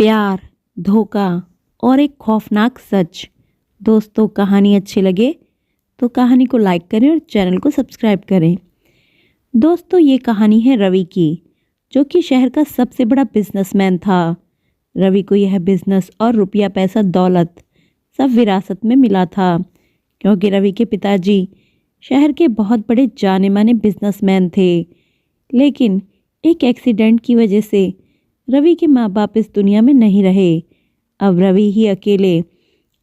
प्यार, धोखा और एक खौफनाक सच। दोस्तों, कहानी अच्छी लगे तो कहानी को लाइक करें और चैनल को सब्सक्राइब करें। दोस्तों, ये कहानी है रवि की, जो कि शहर का सबसे बड़ा बिजनेसमैन था। रवि को यह बिजनेस और रुपया पैसा दौलत सब विरासत में मिला था, क्योंकि रवि के पिताजी शहर के बहुत बड़े जाने माने बिजनेसमैन थे। लेकिन एक एक्सीडेंट की वजह से रवि के माँ बाप इस दुनिया में नहीं रहे। अब रवि ही अकेले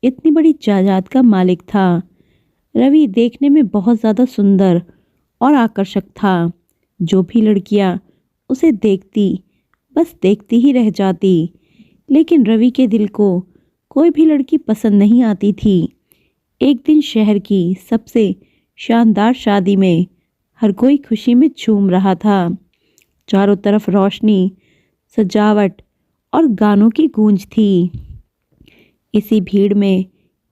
इतनी बड़ी जायदाद का मालिक था। रवि देखने में बहुत ज़्यादा सुंदर और आकर्षक था। जो भी लड़कियां उसे देखती बस देखती ही रह जाती। लेकिन रवि के दिल को कोई भी लड़की पसंद नहीं आती थी। एक दिन शहर की सबसे शानदार शादी में हर कोई खुशी में झूम रहा था। चारों तरफ रोशनी, सजावट और गानों की गूंज थी। इसी भीड़ में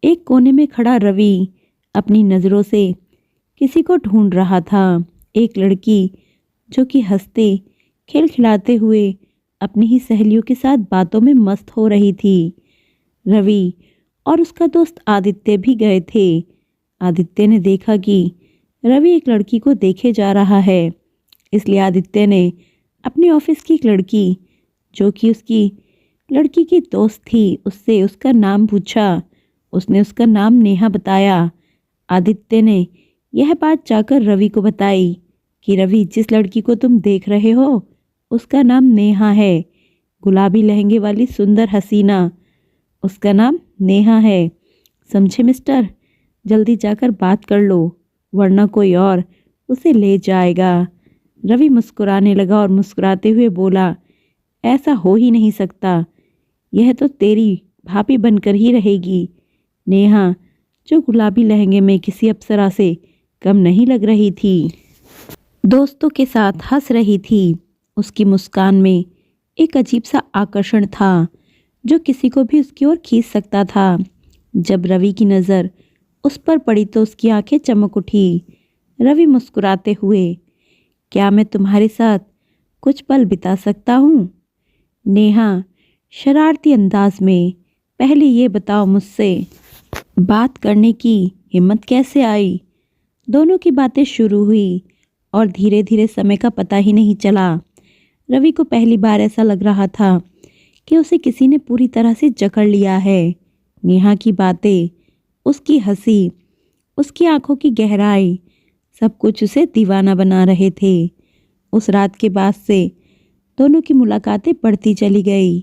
एक कोने में खड़ा रवि अपनी नज़रों से किसी को ढूंढ रहा था। एक लड़की जो कि हंसते खिलखिलाते हुए अपनी ही सहेलियों के साथ बातों में मस्त हो रही थी। रवि और उसका दोस्त आदित्य भी गए थे। आदित्य ने देखा कि रवि एक लड़की को देखे जा रहा है, इसलिए आदित्य ने अपने ऑफिस की एक लड़की, जो कि उसकी लड़की की दोस्त थी, उससे उसका नाम पूछा। उसने उसका नाम नेहा बताया। आदित्य ने यह बात जाकर रवि को बताई कि रवि, जिस लड़की को तुम देख रहे हो उसका नाम नेहा है। गुलाबी लहंगे वाली सुंदर हसीना, उसका नाम नेहा है। समझे मिस्टर? जल्दी जाकर बात कर लो, वरना कोई और उसे ले जाएगा। रवि मुस्कुराने लगा और मुस्कुराते हुए बोला, ऐसा हो ही नहीं सकता। यह तो तेरी भाभी बनकर ही रहेगी। नेहा, जो गुलाबी लहंगे में किसी अप्सरा से कम नहीं लग रही थी, दोस्तों के साथ हंस रही थी। उसकी मुस्कान में एक अजीब सा आकर्षण था, जो किसी को भी उसकी ओर खींच सकता था। जब रवि की नज़र उस पर पड़ी तो उसकी आंखें चमक उठी। रवि मुस्कुराते हुए, क्या मैं तुम्हारे साथ कुछ पल बिता सकता हूँ? नेहा शरारती अंदाज में, पहले ये बताओ, मुझसे बात करने की हिम्मत कैसे आई? दोनों की बातें शुरू हुई और धीरे धीरे समय का पता ही नहीं चला। रवि को पहली बार ऐसा लग रहा था कि उसे किसी ने पूरी तरह से जकड़ लिया है। नेहा की बातें, उसकी हंसी, उसकी आंखों की गहराई, सब कुछ उसे दीवाना बना रहे थे। उस रात के बाद से दोनों की मुलाकातें बढ़ती चली गई।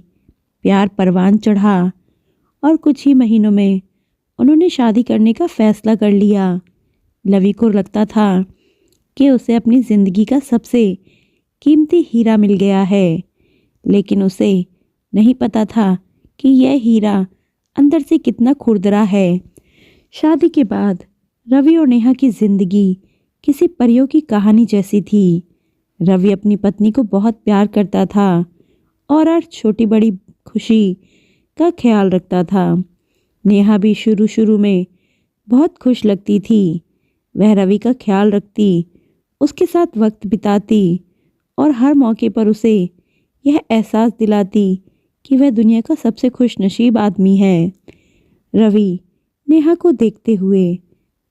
प्यार परवान चढ़ा और कुछ ही महीनों में उन्होंने शादी करने का फैसला कर लिया। रवि को लगता था कि उसे अपनी ज़िंदगी का सबसे कीमती हीरा मिल गया है, लेकिन उसे नहीं पता था कि यह हीरा अंदर से कितना खुरदरा है। शादी के बाद रवि और नेहा की ज़िंदगी किसी परियों की कहानी जैसी थी। रवि अपनी पत्नी को बहुत प्यार करता था और हर छोटी बड़ी खुशी का ख्याल रखता था। नेहा भी शुरू शुरू में बहुत खुश लगती थी। वह रवि का ख्याल रखती, उसके साथ वक्त बिताती और हर मौके पर उसे यह एहसास दिलाती कि वह दुनिया का सबसे खुशनसीब आदमी है। रवि नेहा को देखते हुए,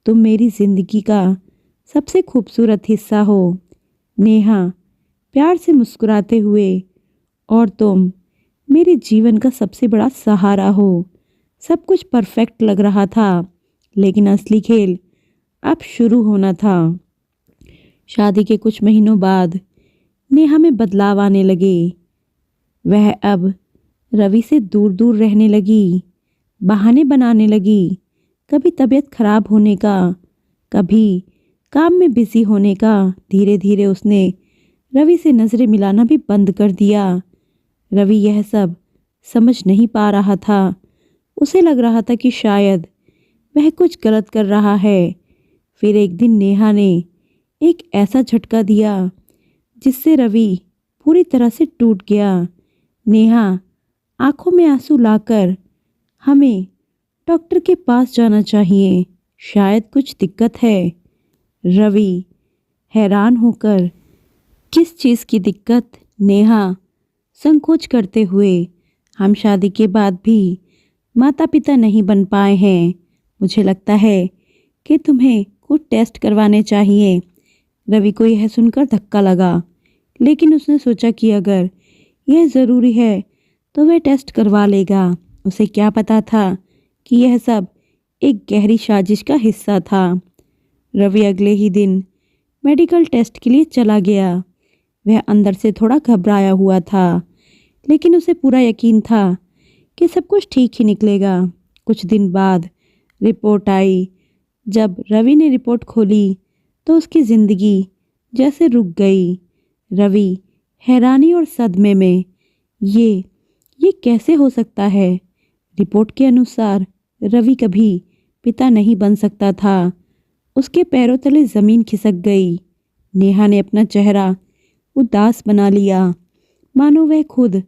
तुम मेरी ज़िंदगी का सबसे खूबसूरत हिस्सा हो। नेहा प्यार से मुस्कुराते हुए, और तुम मेरे जीवन का सबसे बड़ा सहारा हो। सब कुछ परफेक्ट लग रहा था, लेकिन असली खेल अब शुरू होना था। शादी के कुछ महीनों बाद नेहा में बदलाव आने लगे। वह अब रवि से दूर दूर रहने लगी, बहाने बनाने लगी। कभी तबीयत खराब होने का, कभी काम में बिजी होने का। धीरे धीरे उसने रवि से नज़रें मिलाना भी बंद कर दिया। रवि यह सब समझ नहीं पा रहा था। उसे लग रहा था कि शायद वह कुछ गलत कर रहा है। फिर एक दिन नेहा ने एक ऐसा झटका दिया जिससे रवि पूरी तरह से टूट गया। नेहा आंखों में आंसू लाकर, हमें डॉक्टर के पास जाना चाहिए, शायद कुछ दिक्कत है। रवि हैरान होकर, किस चीज़ की दिक्कत? नेहा संकोच करते हुए हम शादी के बाद भी माता पिता नहीं बन पाए हैं। मुझे लगता है कि तुम्हें कुछ टेस्ट करवाने चाहिए। रवि को यह सुनकर धक्का लगा, लेकिन उसने सोचा कि अगर यह ज़रूरी है तो वह टेस्ट करवा लेगा। उसे क्या पता था कि यह सब एक गहरी साजिश का हिस्सा था। रवि अगले ही दिन मेडिकल टेस्ट के लिए चला गया। वह अंदर से थोड़ा घबराया हुआ था, लेकिन उसे पूरा यकीन था कि सब कुछ ठीक ही निकलेगा। कुछ दिन बाद रिपोर्ट आई। जब रवि ने रिपोर्ट खोली तो उसकी ज़िंदगी जैसे रुक गई। रवि हैरानी और सदमे में, ये कैसे हो सकता है? रिपोर्ट के अनुसार रवि कभी पिता नहीं बन सकता था। उसके पैरों तले ज़मीन खिसक गई। नेहा ने अपना चेहरा उदास बना लिया, मानो वह खुद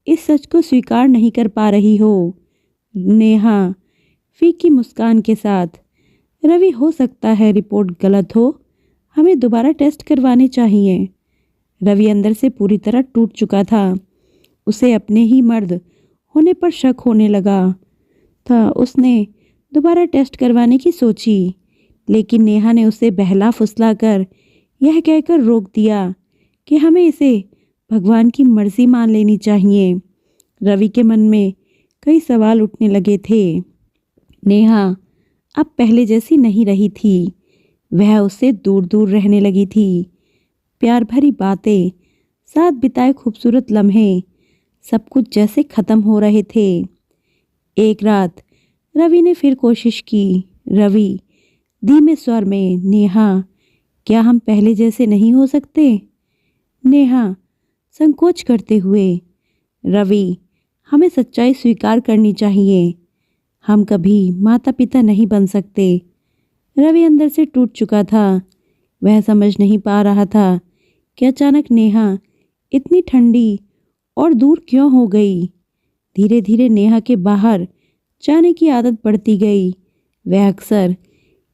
इस सच को स्वीकार नहीं कर पा रही हो। नेहा फीकी मुस्कान के साथ, रवि हो सकता है रिपोर्ट गलत हो, हमें दोबारा टेस्ट करवाने चाहिए। रवि अंदर से पूरी तरह टूट चुका था। उसे अपने ही मर्द होने पर शक होने लगा था। उसने दोबारा टेस्ट करवाने की सोची, लेकिन नेहा ने उसे बहला फुसला कर यह कहकर रोक दिया कि हमें इसे भगवान की मर्जी मान लेनी चाहिए। रवि के मन में कई सवाल उठने लगे थे। नेहा अब पहले जैसी नहीं रही थी। वह उससे दूर दूर रहने लगी थी। प्यार भरी बातें, साथ बिताए खूबसूरत लम्हे, सब कुछ जैसे ख़त्म हो रहे थे। एक रात रवि ने फिर कोशिश की। रवि धीमे स्वर में, नेहा क्या हम पहले जैसे नहीं हो सकते? नेहा संकोच करते हुए, रवि हमें सच्चाई स्वीकार करनी चाहिए। हम कभी माता पिता नहीं बन सकते। रवि अंदर से टूट चुका था। वह समझ नहीं पा रहा था कि अचानक नेहा इतनी ठंडी और दूर क्यों हो गई। धीरे धीरे नेहा के बाहर जाने की आदत बढ़ती गई। वह अक्सर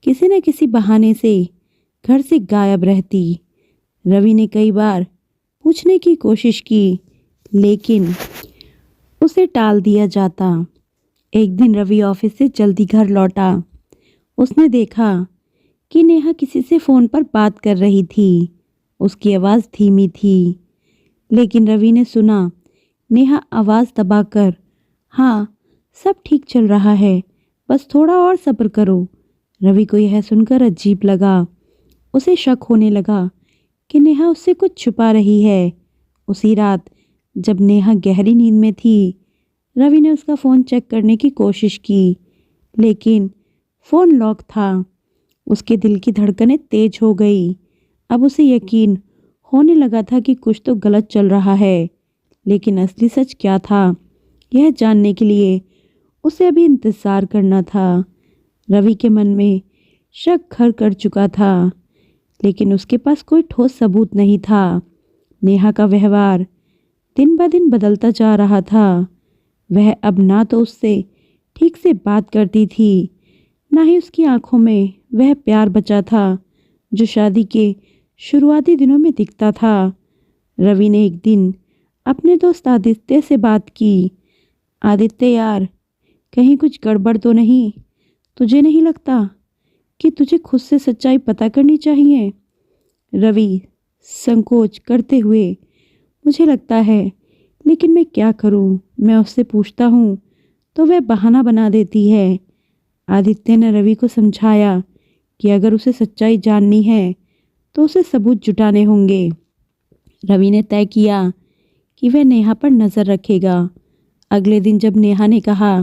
किसी न किसी बहाने से घर से गायब रहती। रवि ने कई बार पूछने की कोशिश की, लेकिन उसे टाल दिया जाता। एक दिन रवि ऑफिस से जल्दी घर लौटा। उसने देखा कि नेहा किसी से फ़ोन पर बात कर रही थी। उसकी आवाज़ धीमी थी, लेकिन रवि ने सुना नेहा आवाज़ दबाकर, हाँ सब ठीक चल रहा है, बस थोड़ा और सब्र करो। रवि को यह सुनकर अजीब लगा। उसे शक होने लगा कि नेहा उससे कुछ छुपा रही है। उसी रात जब नेहा गहरी नींद में थी, रवि ने उसका फ़ोन चेक करने की कोशिश की, लेकिन फ़ोन लॉक था। उसके दिल की धड़कनें तेज हो गई। अब उसे यकीन होने लगा था कि कुछ तो गलत चल रहा है, लेकिन असली सच क्या था, यह जानने के लिए उसे अभी इंतज़ार करना था। रवि के मन में शक घर कर चुका था, लेकिन उसके पास कोई ठोस सबूत नहीं था। नेहा का व्यवहार दिन ब दिन बदलता जा रहा था। वह अब ना तो उससे ठीक से बात करती थी, ना ही उसकी आंखों में वह प्यार बचा था जो शादी के शुरुआती दिनों में दिखता था। रवि ने एक दिन अपने दोस्त आदित्य से बात की। आदित्य यार, कहीं कुछ गड़बड़ तो नहीं? तुझे नहीं लगता कि तुझे खुद से सच्चाई पता करनी चाहिए? रवि संकोच करते हुए, मुझे लगता है, लेकिन मैं क्या करूं? मैं उससे पूछता हूं तो वह बहाना बना देती है। आदित्य ने रवि को समझाया कि अगर उसे सच्चाई जाननी है तो उसे सबूत जुटाने होंगे। रवि ने तय किया कि वह नेहा पर नज़र रखेगा। अगले दिन जब नेहा ने कहा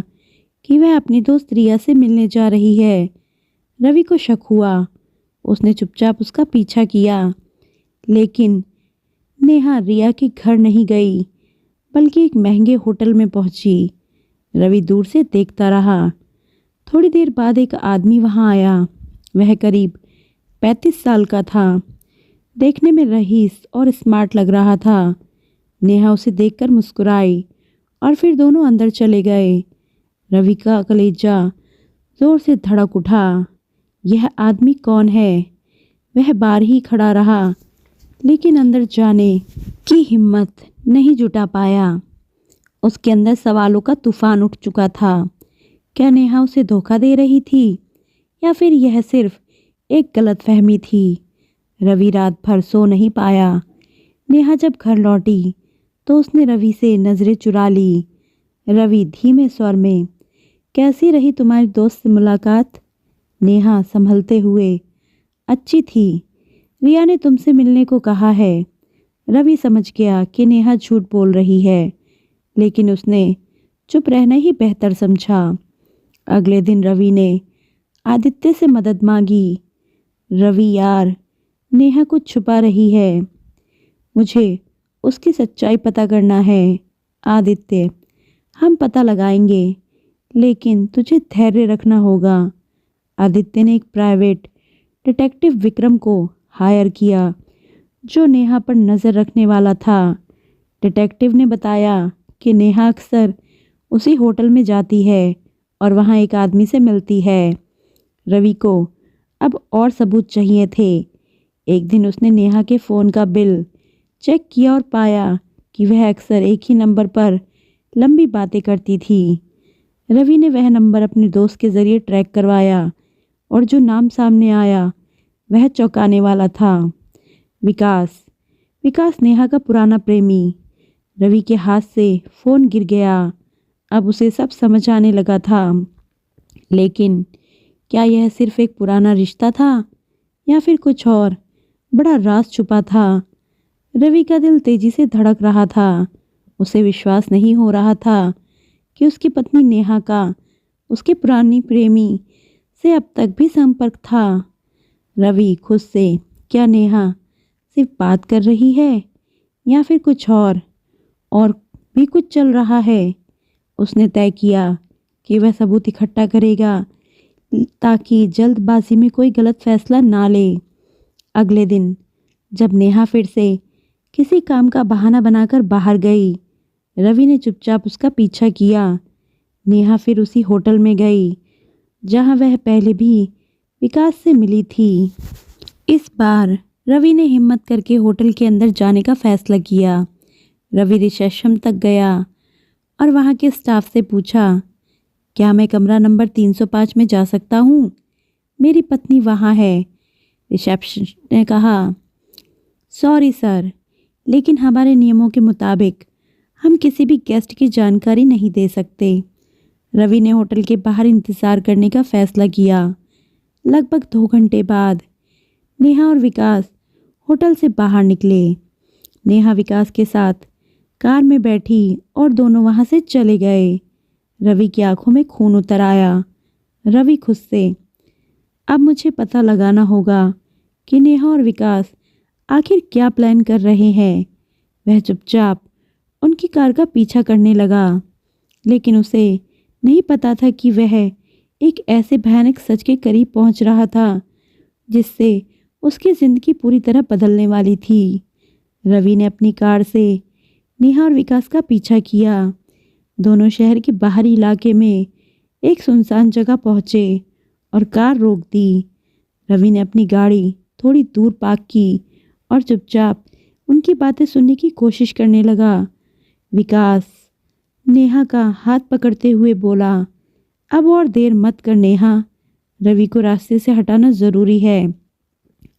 कि वह अपनी दोस्त रिया से मिलने जा रही है, रवि को शक हुआ। उसने चुपचाप उसका पीछा किया, लेकिन नेहा रिया के घर नहीं गई, बल्कि एक महंगे होटल में पहुंची। रवि दूर से देखता रहा। थोड़ी देर बाद एक आदमी वहां आया। वह करीब 35 साल का था। देखने में रईस और स्मार्ट लग रहा था। नेहा उसे देखकर मुस्कुराई और फिर दोनों अंदर चले गए। रवि का कलेजा जोर से धड़क उठा। यह आदमी कौन है? वह बाहर ही खड़ा रहा, लेकिन अंदर जाने की हिम्मत नहीं जुटा पाया। उसके अंदर सवालों का तूफान उठ चुका था। क्या नेहा उसे धोखा दे रही थी या फिर यह सिर्फ एक गलतफहमी थी? रवि रात भर सो नहीं पाया। नेहा जब घर लौटी तो उसने रवि से नजरें चुरा ली। रवि धीमे स्वर में, कैसी रही तुम्हारी दोस्त से मुलाकात? नेहा संभलते हुए, अच्छी थी। रिया ने तुमसे मिलने को कहा है। रवि समझ गया कि नेहा झूठ बोल रही है, लेकिन उसने चुप रहना ही बेहतर समझा। अगले दिन रवि ने आदित्य से मदद मांगी। रवि यार, नेहा कुछ छुपा रही है, मुझे उसकी सच्चाई पता करना है। आदित्य, हम पता लगाएंगे, लेकिन तुझे धैर्य रखना होगा। आदित्य ने एक प्राइवेट डिटेक्टिव विक्रम को हायर किया, जो नेहा पर नज़र रखने वाला था। डिटेक्टिव ने बताया कि नेहा अक्सर उसी होटल में जाती है और वहाँ एक आदमी से मिलती है। रवि को अब और सबूत चाहिए थे। एक दिन उसने नेहा के फ़ोन का बिल चेक किया और पाया कि वह अक्सर एक ही नंबर पर लंबी बातें करती थी। रवि ने वह नंबर अपने दोस्त के ज़रिए ट्रैक करवाया और जो नाम सामने आया वह चौंकाने वाला था। विकास। विकास नेहा का पुराना प्रेमी। रवि के हाथ से फ़ोन गिर गया। अब उसे सब समझ आने लगा था। लेकिन क्या यह सिर्फ एक पुराना रिश्ता था या फिर कुछ और बड़ा राज छुपा था? रवि का दिल तेजी से धड़क रहा था। उसे विश्वास नहीं हो रहा था कि उसकी पत्नी नेहा का उसके पुरानी प्रेमी से अब तक भी संपर्क था। रवि खुद से, क्या नेहा सिर्फ बात कर रही है या फिर कुछ और भी कुछ चल रहा है? उसने तय किया कि वह सबूत इकट्ठा करेगा ताकि जल्दबाजी में कोई गलत फैसला ना ले। अगले दिन जब नेहा फिर से किसी काम का बहाना बनाकर बाहर गई, रवि ने चुपचाप उसका पीछा किया। नेहा फिर उसी होटल में गई जहां वह पहले भी विकास से मिली थी। इस बार रवि ने हिम्मत करके होटल के अंदर जाने का फैसला किया। रवि रिसेप्शन तक गया और वहां के स्टाफ से पूछा, क्या मैं कमरा नंबर 305 में जा सकता हूँ? मेरी पत्नी वहाँ है। रिसेप्शनिस्ट ने कहा, सॉरी सर, लेकिन हमारे नियमों के मुताबिक हम किसी भी गेस्ट की जानकारी नहीं दे सकते। रवि ने होटल के बाहर इंतज़ार करने का फैसला किया। लगभग 2 घंटे बाद नेहा और विकास होटल से बाहर निकले। नेहा विकास के साथ कार में बैठी और दोनों वहां से चले गए। रवि की आंखों में खून उतर आया। रवि खुद से, अब मुझे पता लगाना होगा कि नेहा और विकास आखिर क्या प्लान कर रहे हैं। वह चुपचाप उनकी कार का पीछा करने लगा, लेकिन उसे नहीं पता था कि वह एक ऐसे भयानक सच के करीब पहुंच रहा था जिससे उसकी ज़िंदगी पूरी तरह बदलने वाली थी। रवि ने अपनी कार से नेहा और विकास का पीछा किया। दोनों शहर के बाहरी इलाके में एक सुनसान जगह पहुंचे और कार रोक दी। रवि ने अपनी गाड़ी थोड़ी दूर पार्क की और चुपचाप उनकी बातें सुनने की कोशिश करने लगा। विकास नेहा का हाथ पकड़ते हुए बोला, अब और देर मत कर नेहा, रवि को रास्ते से हटाना ज़रूरी है।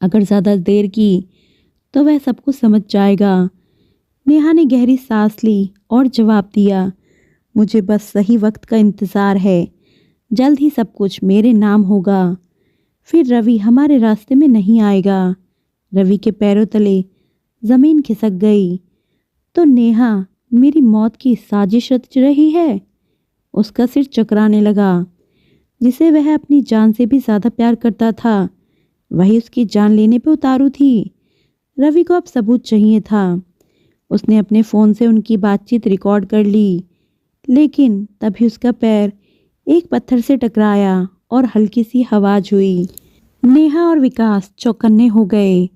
अगर ज़्यादा देर की तो वह सब कुछ समझ जाएगा। नेहा ने गहरी सांस ली और जवाब दिया, मुझे बस सही वक्त का इंतज़ार है, जल्द ही सब कुछ मेरे नाम होगा, फिर रवि हमारे रास्ते में नहीं आएगा। रवि के पैरों तले ज़मीन खिसक गई। तो नेहा मेरी मौत की साजिश रच रही है? उसका सिर चकराने लगा। जिसे वह अपनी जान से भी ज़्यादा प्यार करता था, वही उसकी जान लेने पे उतारू थी। रवि को अब सबूत चाहिए था। उसने अपने फ़ोन से उनकी बातचीत रिकॉर्ड कर ली, लेकिन तभी उसका पैर एक पत्थर से टकराया और हल्की सी आवाज़ हुई। नेहा और विकास चौकन्ने हो गए।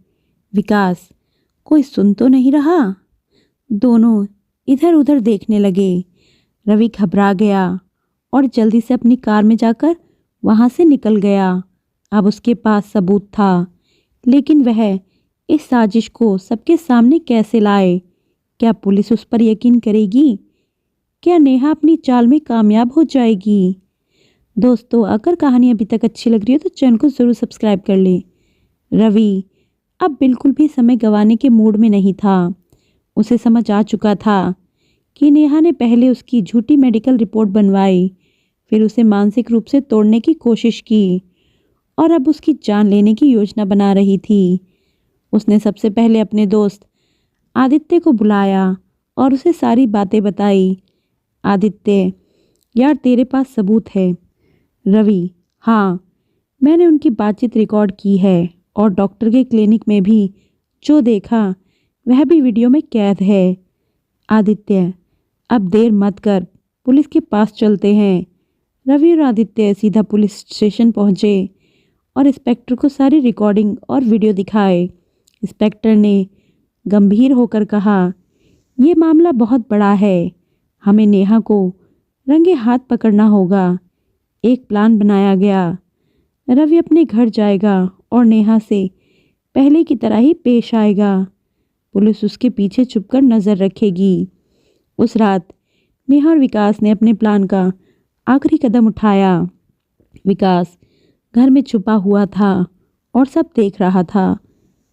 विकास, कोई सुन तो नहीं रहा? दोनों इधर उधर देखने लगे। रवि घबरा गया और जल्दी से अपनी कार में जाकर वहां से निकल गया। अब उसके पास सबूत था, लेकिन वह इस साजिश को सबके सामने कैसे लाए? क्या पुलिस उस पर यकीन करेगी क्या नेहा अपनी चाल में कामयाब हो जाएगी? दोस्तों, अगर कहानी अभी तक अच्छी लग रही हो तो चैनल को ज़रूर सब्सक्राइब कर लें। रवि अब बिल्कुल भी समय गंवाने के मूड में नहीं था। उसे समझ आ चुका था कि नेहा ने पहले उसकी झूठी मेडिकल रिपोर्ट बनवाई, फिर उसे मानसिक रूप से तोड़ने की कोशिश की और अब उसकी जान लेने की योजना बना रही थी। उसने सबसे पहले अपने दोस्त आदित्य को बुलाया और उसे सारी बातें बताई। आदित्य, यार तेरे पास सबूत है। रवि, हाँ, मैंने उनकी बातचीत रिकॉर्ड की है और डॉक्टर के क्लिनिक में भी जो देखा वह भी वीडियो में कैद है। आदित्य, अब देर मत कर, पुलिस के पास चलते हैं। रवि और आदित्य सीधा पुलिस स्टेशन पहुंचे और इंस्पेक्टर को सारी रिकॉर्डिंग और वीडियो दिखाए। इंस्पेक्टर ने गंभीर होकर कहा, ये मामला बहुत बड़ा है, हमें नेहा को रंगे हाथ पकड़ना होगा। एक प्लान बनाया गया। रवि अपने घर जाएगा और नेहा से पहले की तरह ही पेश आएगा। पुलिस उसके पीछे छुपकर नजर रखेगी। उस रात नेहा और विकास ने अपने प्लान का आखिरी कदम उठाया। विकास घर में छुपा हुआ था और सब देख रहा था।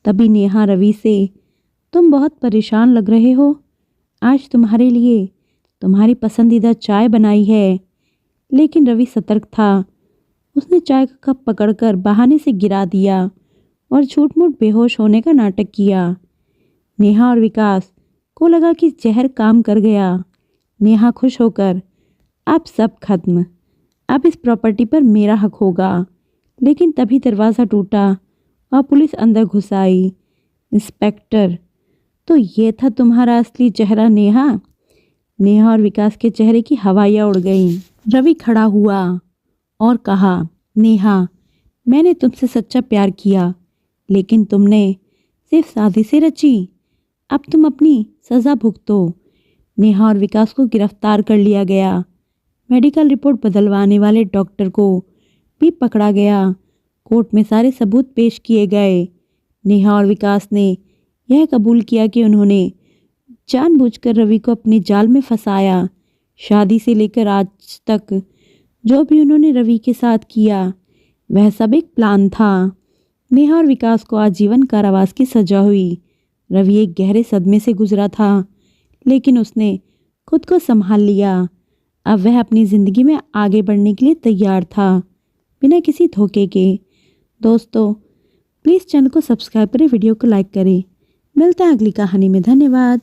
तभी नेहा रवि से, तुम बहुत परेशान लग रहे हो, आज तुम्हारे लिए तुम्हारी पसंदीदा चाय बनाई है। लेकिन रवि सतर्क था। उसने चाय का कप पकड़कर बहाने से गिरा दिया और झूठ-मूठ बेहोश होने का नाटक किया। नेहा और विकास को लगा कि जहर काम कर गया। नेहा खुश होकर, अब सब खत्म, अब इस प्रॉपर्टी पर मेरा हक होगा। लेकिन तभी दरवाज़ा टूटा और पुलिस अंदर घुस आई। इंस्पेक्टर, तो ये था तुम्हारा असली चेहरा नेहा? नेहा और विकास के चेहरे की हवाइयाँ उड़ गईं। रवि खड़ा हुआ और कहा, नेहा, मैंने तुमसे सच्चा प्यार किया, लेकिन तुमने सिर्फ साजिशें रची। अब तुम अपनी सज़ा भुगतो। नेहा और विकास को गिरफ्तार कर लिया गया। मेडिकल रिपोर्ट बदलवाने वाले डॉक्टर को भी पकड़ा गया। कोर्ट में सारे सबूत पेश किए गए। नेहा और विकास ने यह कबूल किया कि उन्होंने जानबूझकर रवि को अपने जाल में फंसाया। शादी से लेकर आज तक जो भी उन्होंने रवि के साथ किया वह सब एक प्लान था। नेहा और विकास को आजीवन कारावास की सजा हुई। रवि एक गहरे सदमे से गुजरा था, लेकिन उसने खुद को संभाल लिया। अब वह अपनी ज़िंदगी में आगे बढ़ने के लिए तैयार था, बिना किसी धोखे के। दोस्तों, प्लीज़ चैनल को सब्सक्राइब करें, वीडियो को लाइक करें। मिलता है अगली कहानी में। धन्यवाद।